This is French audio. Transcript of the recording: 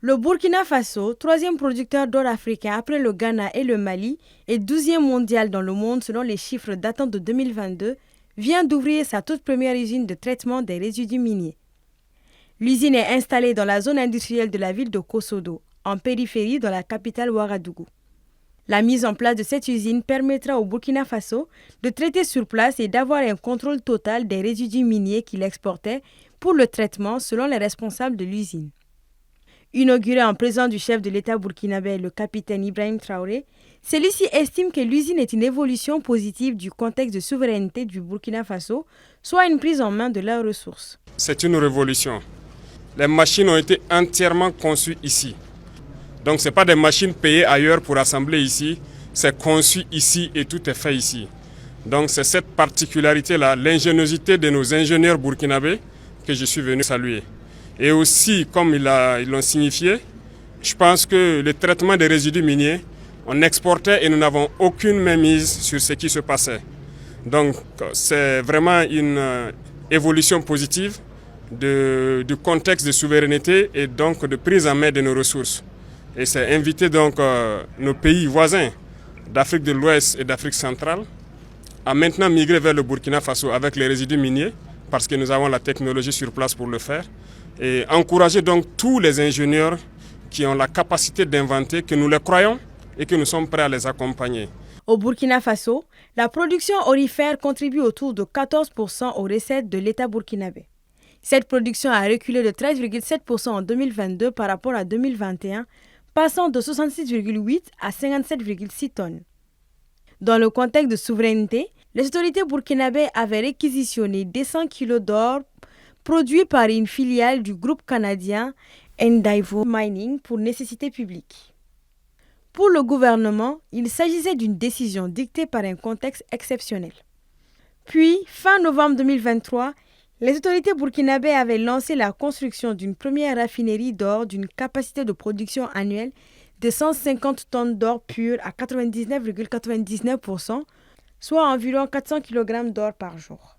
Le Burkina Faso, troisième producteur d'or africain après le Ghana et le Mali, et 12e mondial dans le monde selon les chiffres datant de 2022, vient d'ouvrir sa toute première usine de traitement des résidus miniers. L'usine est installée dans la zone industrielle de la ville de Kosodo, en périphérie de la capitale Ouagadougou. La mise en place de cette usine permettra au Burkina Faso de traiter sur place et d'avoir un contrôle total des résidus miniers qu'il exportait pour le traitement selon les responsables de l'usine. Inauguré en présence du chef de l'État burkinabé, le capitaine Ibrahim Traoré, celui-ci estime que l'usine est une évolution positive du contexte de souveraineté du Burkina Faso, soit une prise en main de leurs ressources. C'est une révolution. Les machines ont été entièrement conçues ici. Donc ce n'est pas des machines payées ailleurs pour assembler ici, c'est conçu ici et tout est fait ici. Donc c'est cette particularité-là, l'ingéniosité de nos ingénieurs burkinabés que je suis venu saluer. Et aussi, comme ils l'ont signifié, je pense que le traitement des résidus miniers, on exportait et nous n'avons aucune mainmise sur ce qui se passait. Donc c'est vraiment une évolution positive du contexte de souveraineté et donc de prise en main de nos ressources. Et c'est inviter donc nos pays voisins d'Afrique de l'Ouest et d'Afrique centrale à maintenant migrer vers le Burkina Faso avec les résidus miniers parce que nous avons la technologie sur place pour le faire. Et encourager donc tous les ingénieurs qui ont la capacité d'inventer, que nous les croyons et que nous sommes prêts à les accompagner. Au Burkina Faso, la production aurifère contribue autour de 14% aux recettes de l'État burkinabé. Cette production a reculé de 13,7% en 2022 par rapport à 2021, passant de 66,8 à 57,6 tonnes. Dans le contexte de souveraineté, les autorités burkinabées avaient réquisitionné 200 kg d'or produits par une filiale du groupe canadien Ndaivo Mining pour nécessité publique. Pour le gouvernement, il s'agissait d'une décision dictée par un contexte exceptionnel. Puis, fin novembre 2023, les autorités burkinabées avaient lancé la construction d'une première raffinerie d'or d'une capacité de production annuelle de 150 tonnes d'or pur à 99,99%, soit environ 400 kg d'or par jour.